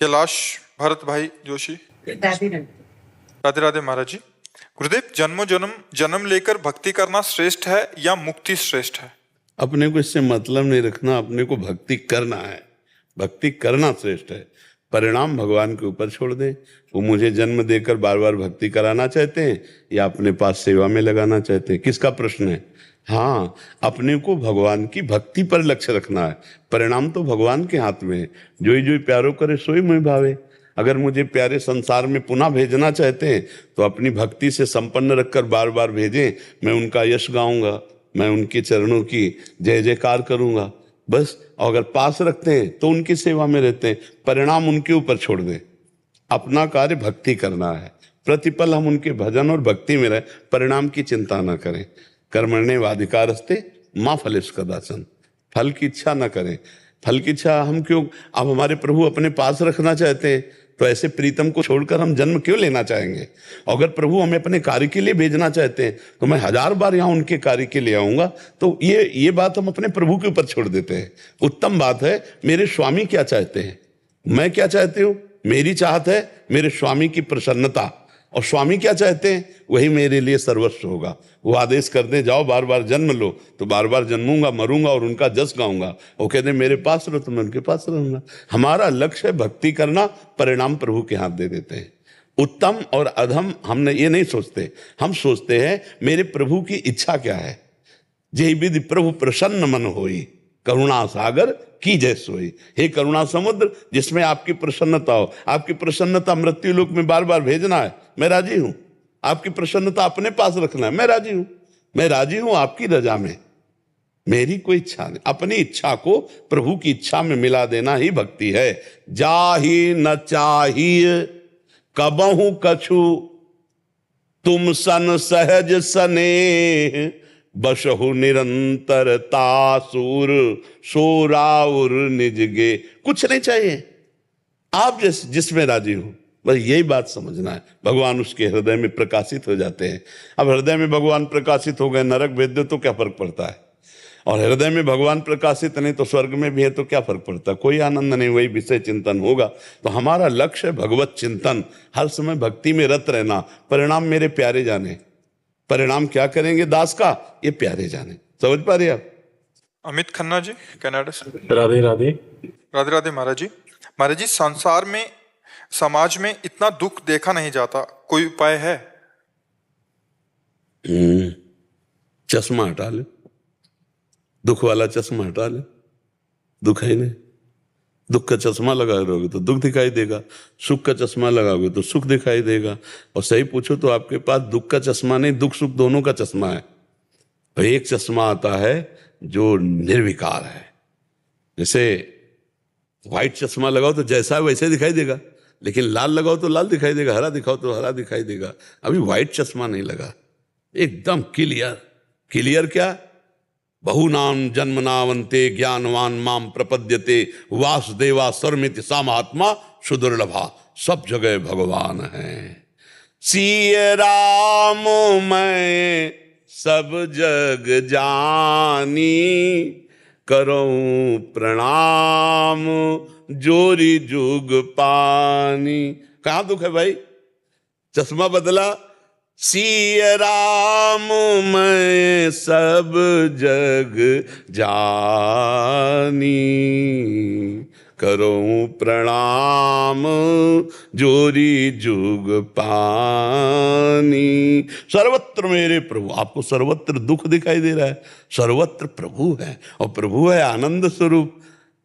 कैलाश भरत भाई जोशी। राधे राधे। राधे राधे महाराज जी। गुरुदेव, जन्म जन्म जन्म लेकर भक्ति करना श्रेष्ठ है या मुक्ति श्रेष्ठ है? अपने को इससे मतलब नहीं रखना, अपने को भक्ति करना है। भक्ति करना श्रेष्ठ है, परिणाम भगवान के ऊपर छोड़ दें। वो मुझे जन्म देकर बार बार भक्ति कराना चाहते हैं या अपने पास सेवा में लगाना चाहते हैं, किसका प्रश्न है? हाँ, अपने को भगवान की भक्ति पर लक्ष्य रखना है, परिणाम तो भगवान के हाथ में है। जोई जोई प्यारो करे सोई मोहि भावे। अगर मुझे प्यारे संसार में पुनः भेजना चाहते हैं तो अपनी भक्ति से संपन्न रखकर बार बार भेजें। मैं उनका यश गाऊंगा, मैं उनके चरणों की जय जयकार करूंगा बस। अगर पास रखते हैं तो उनकी सेवा में रहते हैं, परिणाम उनके ऊपर छोड़ दें। अपना कार्य भक्ति करना है, प्रतिपल हम उनके भजन और भक्ति में रहे, परिणाम की चिंता न करें। कर्मण्येवाधिकारस्ते मा फलेषु कदाचन। फल की इच्छा न करें। फल की इच्छा हम क्यों? अब हमारे प्रभु अपने पास रखना चाहते हैं तो ऐसे प्रीतम को छोड़कर हम जन्म क्यों लेना चाहेंगे? अगर प्रभु हमें अपने कार्य के लिए भेजना चाहते हैं तो मैं 1000 बार यहाँ उनके कार्य के लिए आऊंगा। तो ये बात हम अपने प्रभु के ऊपर छोड़ देते हैं। उत्तम बात है, मेरे स्वामी क्या चाहते हैं, मैं क्या चाहती हूँ। मेरी चाहत है मेरे स्वामी की प्रसन्नता, और स्वामी क्या चाहते हैं वही मेरे लिए सर्वस्व होगा। वो आदेश कर दे जाओ बार बार जन्म लो, तो बार बार जन्मूंगा, मरूंगा और उनका जस गाऊंगा। वो कहते मेरे पास रहो तो मैं उनके पास रहूंगा। हमारा लक्ष्य है भक्ति करना, परिणाम प्रभु के हाथ दे देते हैं। उत्तम और अधम हमने ये नहीं सोचते, हम सोचते हैं मेरे प्रभु की इच्छा क्या है। जय विधि प्रभु प्रसन्न मन होई, करुणा सागर की जय सोई। हे करुणा समुद्र, जिसमें आपकी प्रसन्नता हो। आपकी प्रसन्नता मृत्यु लोक में बार बार भेजना है, मैं राजी हूं। आपकी प्रसन्नता अपने पास रखना है, मैं राजी हूं। मैं राजी हूं आपकी रजा में, मेरी कोई इच्छा नहीं। अपनी इच्छा को प्रभु की इच्छा में मिला देना ही भक्ति है। जाहि न चाहिए कबहु कछु, तुम सन सहज सनेह, बसहु निरंतरता सूर सोराउर निजगे। कुछ नहीं चाहिए, आप जिसमें राजी हो, बस यही बात समझना है। भगवान उसके हृदय में प्रकाशित हो जाते हैं। अब हृदय में भगवान प्रकाशित हो गए, नरक भेज दो तो क्या फर्क पड़ता है? और हृदय में भगवान प्रकाशित नहीं तो स्वर्ग में भी है तो क्या फर्क पड़ता है? कोई आनंद नहीं, वही विषय चिंतन होगा। तो हमारा लक्ष्य है भगवत चिंतन, हर समय भक्ति में रत रहना। परिणाम मेरे प्यारे जाने, परिणाम क्या करेंगे दास का, ये प्यारे जाने। समझ पा रहे आप? अमित खन्ना जी, कनाडा से। राधे राधे। राधे राधे महाराज जी। महाराज जी, संसार में समाज में इतना दुख देखा नहीं जाता, कोई उपाय है? चश्मा हटा ले, दुख वाला चश्मा हटा ले। दुख है नहीं, दुख का चश्मा लगा रहोगे तो दुख दिखाई देगा, सुख का चश्मा लगाओगे तो सुख दिखाई देगा। और सही पूछो तो आपके पास दुख का चश्मा नहीं, दुख सुख दोनों का चश्मा है। और एक चश्मा आता है जो निर्विकार है। जैसे व्हाइट चश्मा लगाओ तो जैसा है वैसे दिखाई देगा, लेकिन लाल लगाओ तो लाल दिखाई देगा, हरा दिखाओ तो हरा दिखाई देगा। अभी व्हाइट चश्मा नहीं लगा, एकदम क्लियर। क्लियर क्या? बहुनाम जन्मनावंते ज्ञानवान माम प्रपद्यते, वासुदेवा सर्वमिति सा महात्मा सुदुर्लभा। सब जगह भगवान है। सिय राम मैं सब जग जानी, करूं प्रणाम जोरी जुग पानी। कहाँ दुख है भाई? चश्मा बदला। सिय राम मैं सब जग जानी, करूं प्रणाम जोरी जुग पानी। सर्वत्र मेरे प्रभु। आपको सर्वत्र दुख दिखाई दे रहा है, सर्वत्र प्रभु है, और प्रभु है आनंद स्वरूप।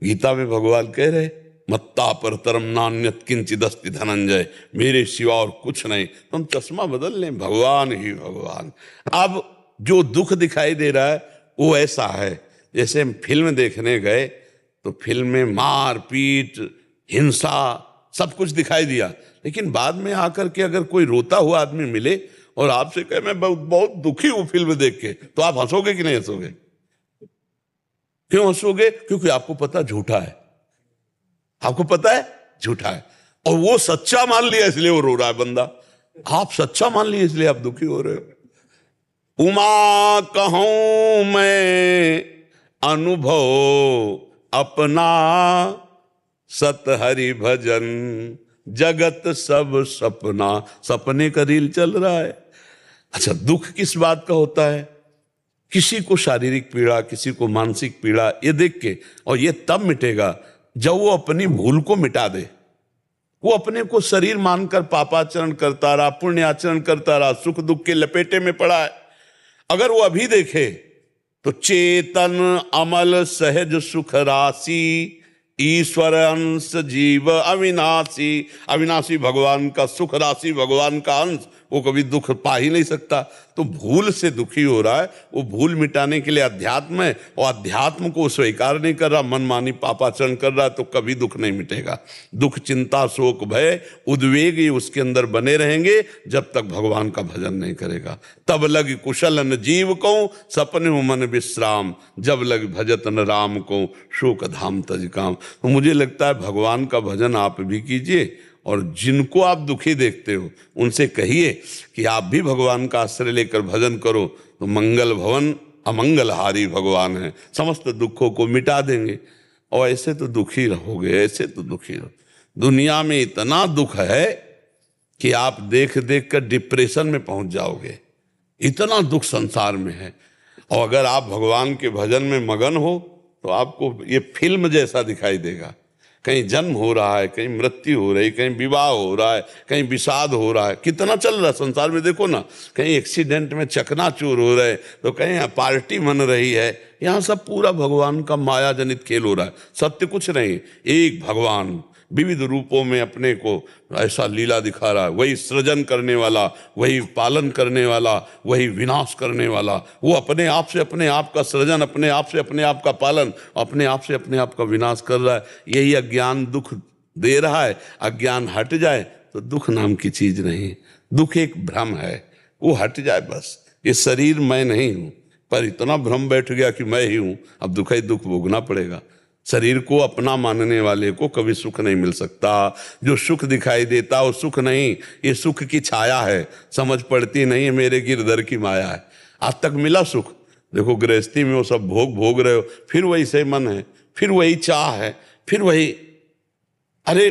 गीता में भगवान कह रहे मत्ता परतरम नान्यत किंचिदस्ति धनंजय, मेरे सिवा और कुछ नहीं। तो हम चश्मा बदल लें, भगवान ही भगवान। अब जो दुख दिखाई दे रहा है वो ऐसा है, जैसे हम फिल्म देखने गए तो फिल्म में मार पीट हिंसा सब कुछ दिखाई दिया, लेकिन बाद में आकर के अगर कोई रोता हुआ आदमी मिले और आपसे कहे मैं बहुत दुखी हूं फिल्म देख के, तो आप हंसोगे कि नहीं हंसोगे? क्यों हंसोगे? क्योंकि आपको पता झूठा है, आपको पता है झूठा है, और वो सच्चा मान लिया इसलिए वो रो रहा है बंदा। आप सच्चा मान लिए इसलिए आप दुखी हो रहे हो। उमा कहूं मैं अनुभव अपना, सत हरि भजन जगत सब सपना। सपने का रील चल रहा है। अच्छा, दुख किस बात का होता है? किसी को शारीरिक पीड़ा, किसी को मानसिक पीड़ा, ये देख के, और ये तब मिटेगा जब वो अपनी भूल को मिटा दे। वो अपने को शरीर मानकर पापाचरण करता रहा, पुण्य आचरण करता रहा, सुख दुख के लपेटे में पड़ा है। अगर वो अभी देखे तो चेतन अमल सहज सुख राशि, ईश्वर अंश जीव अविनाशी। अविनाशी भगवान का सुख राशि, भगवान का अंश, वो कभी दुख पा ही नहीं सकता। तो भूल से दुखी हो रहा है, वो भूल मिटाने के लिए अध्यात्म है, और अध्यात्म को स्वीकार नहीं कर रहा, मनमानी पापाचरण कर रहा है, तो कभी दुख नहीं मिटेगा। दुख, चिंता, शोक, भय, उद्वेग ये उसके अंदर बने रहेंगे जब तक भगवान का भजन नहीं करेगा। तब लग कुशल न जीव को सपने हो मन विश्राम, जब लग भजत न राम को शोक धाम तज काम। तो मुझे लगता है भगवान का भजन आप भी कीजिए, और जिनको आप दुखी देखते हो उनसे कहिए कि आप भी भगवान का आश्रय लेकर भजन करो, तो मंगल भवन अमंगलहारी भगवान है, समस्त दुखों को मिटा देंगे। और ऐसे तो दुखी रहोगे, ऐसे तो दुखी रहो। दुनिया में इतना दुख है कि आप देख देख कर डिप्रेशन में पहुंच जाओगे, इतना दुख संसार में है। और अगर आप भगवान के भजन में मगन हो तो आपको ये फिल्म जैसा दिखाई देगा। कहीं जन्म हो रहा है, कहीं मृत्यु हो रही, कहीं विवाह हो रहा है, कहीं विषाद हो रहा है, कितना चल रहा है संसार में। देखो ना, कहीं एक्सीडेंट में चकनाचूर हो रहे, तो कहीं पार्टी मन रही है। यहाँ सब पूरा भगवान का माया जनित खेल हो रहा है, सत्य कुछ नहीं। एक भगवान विविध रूपों में अपने को ऐसा लीला दिखा रहा है। वही सृजन करने वाला, वही पालन करने वाला, वही विनाश करने वाला। वो अपने आप से अपने आप का सृजन, अपने आप से अपने आप का पालन, अपने आप से अपने आप का विनाश कर रहा है। यही अज्ञान दुख दे रहा है। अज्ञान हट जाए तो दुख नाम की चीज नहीं। दुख एक भ्रम है, वो हट जाए बस। ये शरीर मैं नहीं हूं, पर इतना भ्रम बैठ गया कि मैं ही हूं, अब दुख ही दुख भोगना पड़ेगा। शरीर को अपना मानने वाले को कभी सुख नहीं मिल सकता। जो सुख दिखाई देता वो सुख नहीं, ये सुख की छाया है। समझ पड़ती नहीं है मेरे गिरधर की माया है। आज तक मिला सुख? देखो गृहस्थी में वो सब भोग रहे हो, फिर वही से मन है, फिर वही चाह है, फिर वही। अरे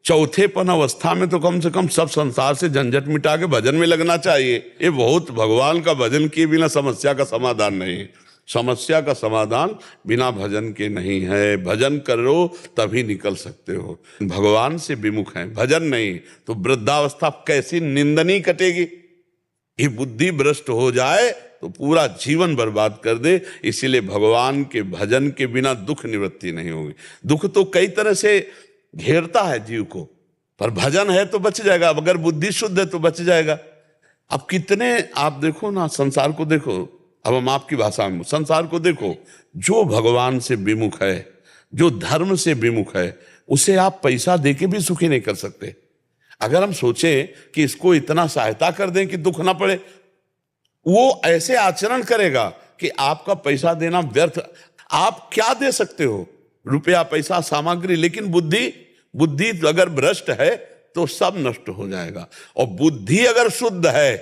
चौथेपन अवस्था में तो कम से कम सब संसार से झंझट मिटा के भजन में लगना चाहिए। ये बहुत, भगवान का भजन किए बिना समस्या का समाधान नहीं है। समस्या का समाधान बिना भजन के नहीं है। भजन करो तभी निकल सकते हो। भगवान से विमुख है, भजन नहीं, तो वृद्धावस्था कैसी निंदनीय कटेगी। ये बुद्धि भ्रष्ट हो जाए तो पूरा जीवन बर्बाद कर दे। इसीलिए भगवान के भजन के बिना दुख निवृत्ति नहीं होगी। दुख तो कई तरह से घेरता है जीव को, पर भजन है तो बच जाएगा। अगर बुद्धि शुद्ध है तो बच जाएगा। अब कितने आप देखो ना, संसार को देखो, अब हम आपकी भाषा में संसार को देखो। जो भगवान से विमुख है, जो धर्म से विमुख है, उसे आप पैसा देके भी सुखी नहीं कर सकते। अगर हम सोचें कि इसको इतना सहायता कर दें कि दुख ना पड़े, वो ऐसे आचरण करेगा कि आपका पैसा देना व्यर्थ। आप क्या दे सकते हो? रुपया, पैसा, सामग्री, लेकिन बुद्धि अगर भ्रष्ट है तो सब नष्ट हो जाएगा। और बुद्धि अगर शुद्ध है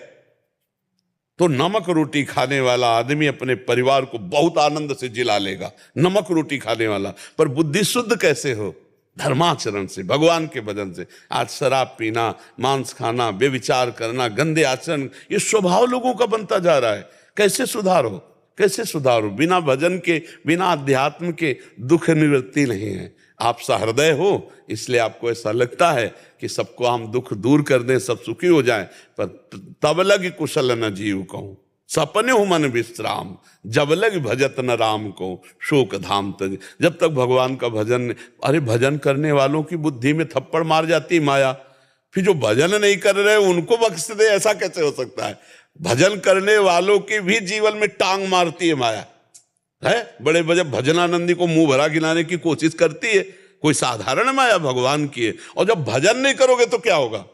तो नमक रोटी खाने वाला आदमी अपने परिवार को बहुत आनंद से जिला लेगा, नमक रोटी खाने वाला। पर बुद्धि शुद्ध कैसे हो? धर्माचरण से, भगवान के भजन से। आज शराब पीना, मांस खाना, बेविचार करना, गंदे आचरण, ये स्वभाव लोगों का बनता जा रहा है। कैसे सुधारो, कैसे सुधारो? बिना भजन के, बिना अध्यात्म के दुख निवृत्ति नहीं है। आप सहृदय हो, इसलिए आपको ऐसा लगता है कि सबको हम दुख दूर कर दें, सब सुखी हो जाएं। पर तब लग कुशल न जीव कहूं सपने हो मन विश्राम, जब लग भजत न राम को शोक धाम तज। जब तक भगवान का भजन, अरे भजन करने वालों की बुद्धि में थप्पड़ मार जाती माया, फिर जो भजन नहीं कर रहे उनको बख्श दे, ऐसा कैसे हो सकता है? भजन करने वालों की भी जीवन में टांग मारती है माया, है। बड़े बड़े भजनानंदी को मुंह भरा गिनाने की कोशिश करती है। कोई साधारण माया भगवान की है। और जब भजन नहीं करोगे तो क्या होगा?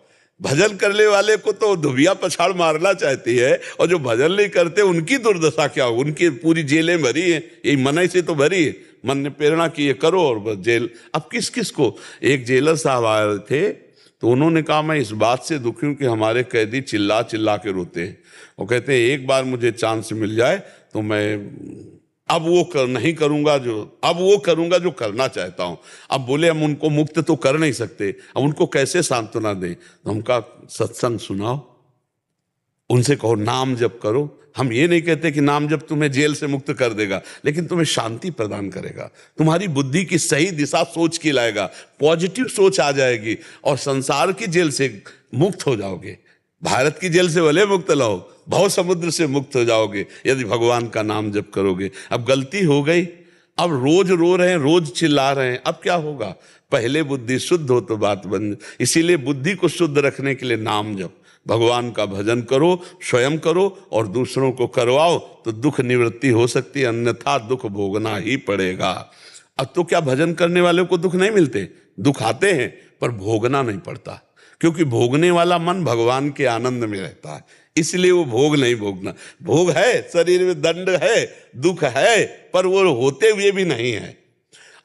भजन करने वाले को तो धुबिया पछाड़ मारना चाहती है, और जो भजन नहीं करते उनकी दुर्दशा क्या हो? उनकी पूरी जेलें भरी है, यही मन से तो भरी है। मन ने प्रेरणा की ये करो और बस जेल। अब किस किस को? एक जेलर साहब आए थे, तो उन्होंने कहा मैं इस बात से दुखी हूं कि हमारे कैदी चिल्ला चिल्ला के रोते हैं। वो कहते हैं एक बार मुझे चांस मिल जाए तो मैं नहीं करूंगा अब वो करूंगा जो करना चाहता हूं। अब बोले हम उनको मुक्त तो कर नहीं सकते, अब उनको कैसे सांत्वना दें? तो हम कहा सत्संग सुनाओ, उनसे कहो नाम जप करो। हम ये नहीं कहते कि नाम जप तुम्हें जेल से मुक्त कर देगा, लेकिन तुम्हें शांति प्रदान करेगा, तुम्हारी बुद्धि की सही दिशा सोच की लाएगा, पॉजिटिव सोच आ जाएगी और संसार की जेल से मुक्त हो जाओगे। भारत की जेल से भले मुक्त लाओ, भव समुद्र से मुक्त हो जाओगे यदि भगवान का नाम जप करोगे। अब गलती हो गई, अब रोज रो रहे हैं, रोज चिल्ला रहे हैं, अब क्या होगा? पहले बुद्धि शुद्ध हो तो बात बन। इसीलिए बुद्धि को शुद्ध रखने के लिए नाम जप, भगवान का भजन करो, स्वयं करो और दूसरों को करवाओ, तो दुख निवृत्ति हो सकती है, अन्यथा दुख भोगना ही पड़ेगा। अब तो क्या भजन करने वालों को दुख नहीं मिलते? दुख आते हैं पर भोगना नहीं पड़ता, क्योंकि भोगने वाला मन भगवान के आनंद में रहता है, इसलिए वो भोग नहीं भोगना। भोग है, शरीर में दंड है, दुख है, पर वो होते हुए भी नहीं है।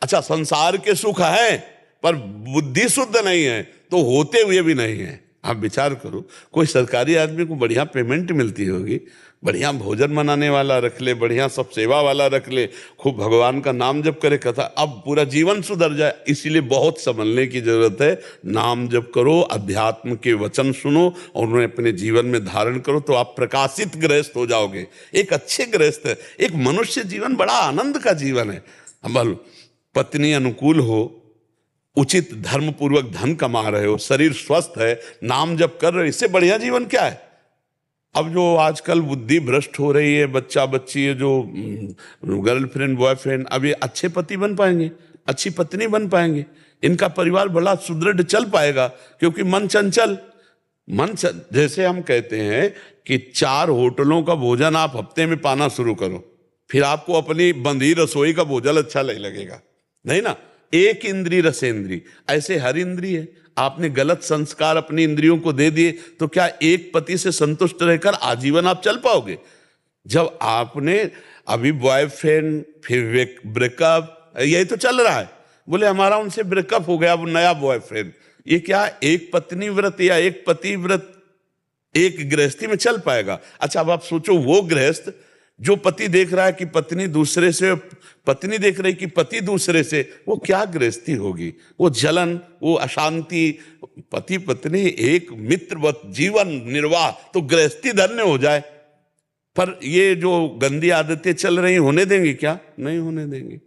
अच्छा, संसार के सुख है पर बुद्धि शुद्ध नहीं है तो होते हुए भी नहीं है। आप विचार करो, कोई सरकारी आदमी को बढ़िया पेमेंट मिलती होगी, बढ़िया भोजन बनाने वाला रख ले, बढ़िया सब सेवा वाला रख ले, खूब भगवान का नाम जप करे, कथा, अब पूरा जीवन सुधर जाए। इसीलिए बहुत समझने की जरूरत है। नाम जप करो, अध्यात्म के वचन सुनो और उन्हें अपने जीवन में धारण करो, तो आप प्रकाशित गृहस्थ हो जाओगे, एक अच्छे गृहस्थ। एक मनुष्य जीवन बड़ा आनंद का जीवन है। अब पत्नी अनुकूल हो, उचित धर्म पूर्वक धन कमा रहे हो, शरीर स्वस्थ है, नाम जप कर रहे हो, इससे बढ़िया जीवन क्या है? अब जो आजकल बुद्धि भ्रष्ट हो रही है, बच्चा बच्ची है, जो गर्लफ्रेंड बॉयफ्रेंड, अब ये अच्छे पति बन पाएंगे, अच्छी पत्नी बन पाएंगे, इनका परिवार बड़ा सुदृढ़ चल पाएगा, क्योंकि मन चंचल। जैसे हम कहते हैं कि 4 होटलों का भोजन आप हफ्ते में पाना शुरू करो, फिर आपको अपनी बंधी रसोई का भोजन अच्छा नहीं लगेगा, नहीं ना? एक इंद्री रसेंद्री, ऐसे हर इंद्रिय है। आपने गलत संस्कार अपनी इंद्रियों को दे दिए तो क्या एक पति से संतुष्ट रहकर आजीवन आप चल पाओगे? जब आपने अभी बॉयफ्रेंड, फिर ब्रेकअप, यही तो चल रहा है। बोले हमारा उनसे ब्रेकअप हो गया, अब नया बॉयफ्रेंड। ये क्या एक पत्नी व्रत या एक पति व्रत एक गृहस्थी में चल पाएगा? अच्छा, अब आप सोचो, वो गृहस्थ जो पति देख रहा है कि पत्नी दूसरे से, पत्नी देख रही कि पति दूसरे से, वो क्या गृहस्थी होगी? वो जलन, वो अशांति। पति पत्नी एक मित्रवत जीवन निर्वाह, तो गृहस्थी धन्य हो जाए। पर ये जो गंदी आदतें चल रही, होने देंगे क्या? नहीं होने देंगे।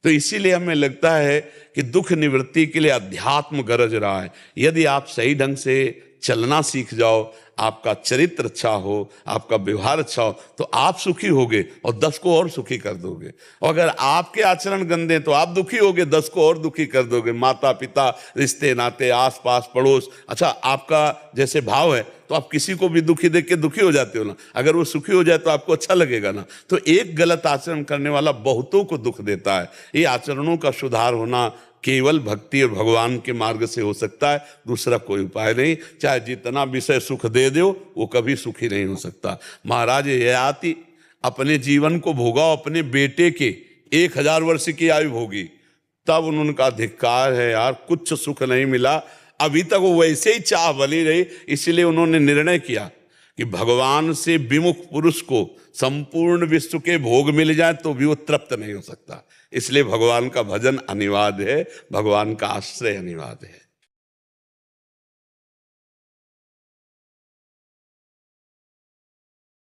तो इसीलिए हमें लगता है कि दुख निवृत्ति के लिए अध्यात्म गरज रहा है। यदि आप सही ढंग से चलना सीख जाओ, आपका चरित्र अच्छा हो, आपका व्यवहार अच्छा हो, तो आप सुखी होगे और 10 को और सुखी कर दोगे। और अगर आपके आचरण गंदे तो आप दुखी होगे, 10 को और दुखी कर दोगे। माता पिता, रिश्ते नाते, आसपास पड़ोस, अच्छा आपका जैसे भाव है तो आप किसी को भी दुखी देख के दुखी हो जाते हो ना, अगर वो सुखी हो जाए तो आपको अच्छा लगेगा ना। तो एक गलत आचरण करने वाला बहुतों को दुख देता है। ये आचरणों का सुधार होना केवल भक्ति और भगवान के मार्ग से हो सकता है, दूसरा कोई उपाय नहीं। चाहे जितना विषय सुख दे दो, वो कभी सुखी नहीं हो सकता। महाराज ययाति अपने जीवन को भोगा, अपने बेटे के 1000 वर्ष की आयु भोगी, तब उन्होंने कहा धिक्कार है यार, कुछ सुख नहीं मिला, अभी तक वो वैसे ही चाह बनी रही। इसलिए उन्होंने निर्णय किया कि भगवान से विमुख पुरुष को संपूर्ण विश्व के भोग मिल जाए तो भी वो तृप्त नहीं हो सकता। इसलिए भगवान का भजन अनिवार्य है, भगवान का आश्रय अनिवार्य है।